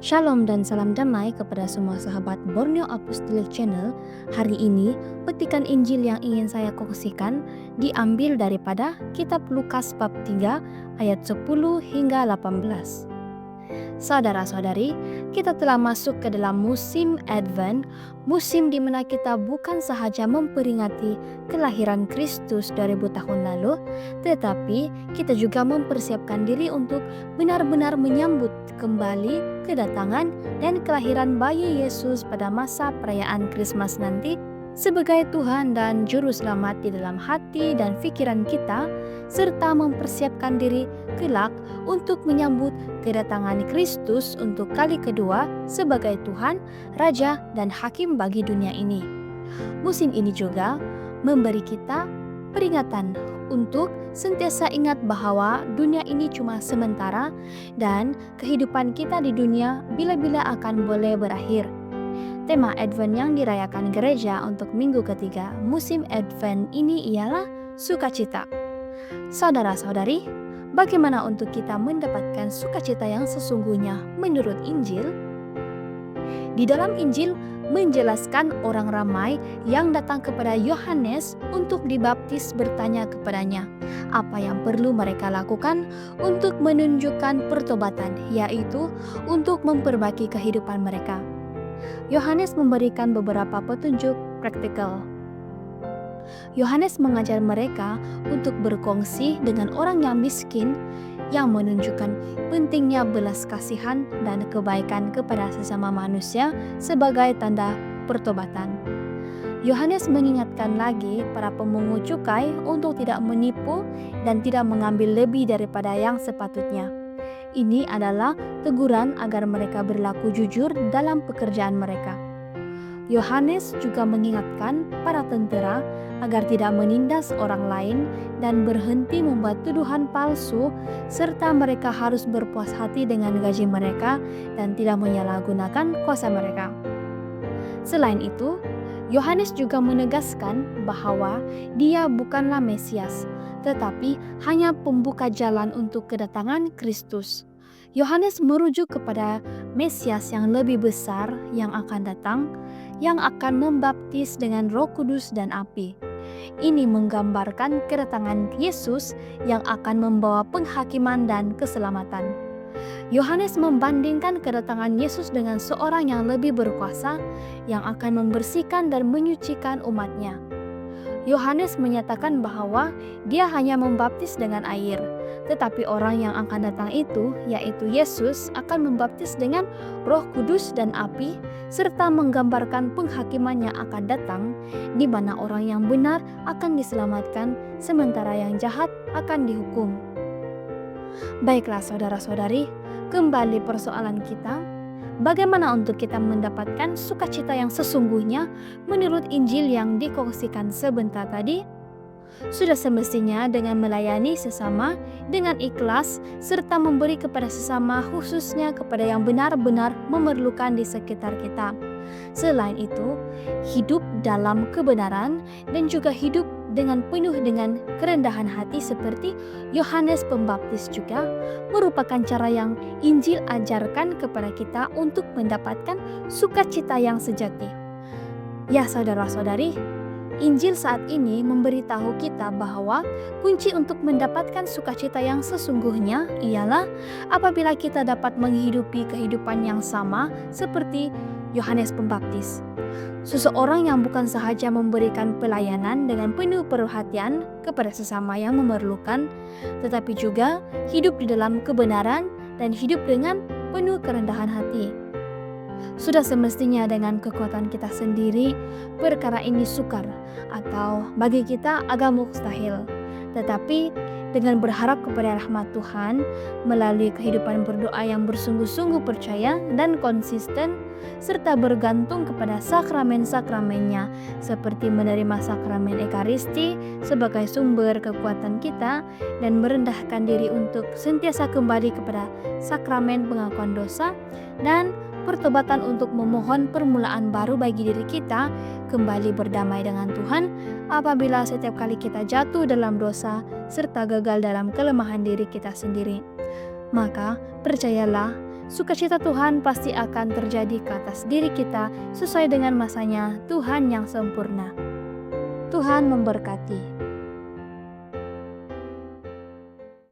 Shalom dan salam damai kepada semua sahabat Borneo Apostolic Channel. Hari ini, petikan Injil yang ingin saya kongsikan diambil daripada kitab Lukas bab 3 ayat 10 hingga 18. Saudara-saudari, kita telah masuk ke dalam musim Advent, musim di mana kita bukan sahaja memperingati kelahiran Kristus 2000 tahun lalu, tetapi kita juga mempersiapkan diri untuk benar-benar menyambut kembali kedatangan dan kelahiran bayi Yesus pada masa perayaan Krismas nanti sebagai Tuhan dan Juru Selamat di dalam hati dan pikiran kita, serta mempersiapkan diri kelak untuk menyambut kedatangan Kristus untuk kali kedua sebagai Tuhan, Raja, dan Hakim bagi dunia ini. Musim ini juga memberi kita peringatan untuk sentiasa ingat bahwa dunia ini cuma sementara dan kehidupan kita di dunia bila-bila akan boleh berakhir. Tema Advent yang dirayakan gereja untuk minggu ketiga musim Advent ini ialah sukacita. Saudara-saudari, bagaimana untuk kita mendapatkan sukacita yang sesungguhnya menurut Injil? Di dalam Injil menjelaskan orang ramai yang datang kepada Yohanes untuk dibaptis bertanya kepadanya apa yang perlu mereka lakukan untuk menunjukkan pertobatan, yaitu untuk memperbaiki kehidupan mereka. Yohanes memberikan beberapa petunjuk praktikal. Yohanes mengajar mereka untuk berkongsi dengan orang yang miskin, yang menunjukkan pentingnya belas kasihan dan kebaikan kepada sesama manusia sebagai tanda pertobatan. Yohanes mengingatkan lagi para pemungut cukai untuk tidak menipu dan tidak mengambil lebih daripada yang sepatutnya. Ini adalah teguran agar mereka berlaku jujur dalam pekerjaan mereka. Yohanes juga mengingatkan para tentara agar tidak menindas orang lain dan berhenti membuat tuduhan palsu, serta mereka harus berpuas hati dengan gaji mereka dan tidak menyalahgunakan kuasa mereka. Selain itu, Yohanes juga menegaskan bahwa dia bukanlah Mesias, tetapi hanya pembuka jalan untuk kedatangan Kristus. Yohanes merujuk kepada Mesias yang lebih besar yang akan datang, yang akan membaptis dengan Roh Kudus dan api. Ini menggambarkan kedatangan Yesus yang akan membawa penghakiman dan keselamatan. Yohanes membandingkan kedatangan Yesus dengan seorang yang lebih berkuasa yang akan membersihkan dan menyucikan umatnya. Yohanes menyatakan bahwa dia hanya membaptis dengan air, tetapi orang yang akan datang itu, yaitu Yesus, akan membaptis dengan Roh Kudus dan api, serta menggambarkan penghakiman yang akan datang, di mana orang yang benar akan diselamatkan, sementara yang jahat akan dihukum. Baiklah saudara-saudari, kembali persoalan kita. Bagaimana untuk kita mendapatkan sukacita yang sesungguhnya menurut Injil yang dikongsikan sebentar tadi? Sudah semestinya dengan melayani sesama dengan ikhlas serta memberi kepada sesama, khususnya kepada yang benar-benar memerlukan di sekitar kita. Selain itu, hidup dalam kebenaran dan juga hidup dengan penuh dengan kerendahan hati seperti Yohanes Pembaptis juga merupakan cara yang Injil ajarkan kepada kita untuk mendapatkan sukacita yang sejati. Ya saudara-saudari, Injil saat ini memberitahu kita bahwa kunci untuk mendapatkan sukacita yang sesungguhnya ialah apabila kita dapat menghidupi kehidupan yang sama seperti Yohanes Pembaptis. Seseorang yang bukan sahaja memberikan pelayanan dengan penuh perhatian kepada sesama yang memerlukan, tetapi juga hidup di dalam kebenaran dan hidup dengan penuh kerendahan hati. Sudah semestinya dengan kekuatan kita sendiri, perkara ini sukar atau bagi kita agak mustahil. Tetapi dengan berharap kepada rahmat Tuhan melalui kehidupan berdoa yang bersungguh-sungguh percaya dan konsisten, serta bergantung kepada sakramen-sakramennya seperti menerima sakramen Ekaristi sebagai sumber kekuatan kita dan merendahkan diri untuk sentiasa kembali kepada sakramen pengakuan dosa dan pertobatan untuk memohon permulaan baru bagi diri kita, kembali berdamai dengan Tuhan apabila setiap kali kita jatuh dalam dosa serta gagal dalam kelemahan diri kita sendiri. Maka percayalah Sukacita Tuhan pasti akan terjadi ke atas diri kita sesuai dengan masanya Tuhan yang sempurna. Tuhan memberkati.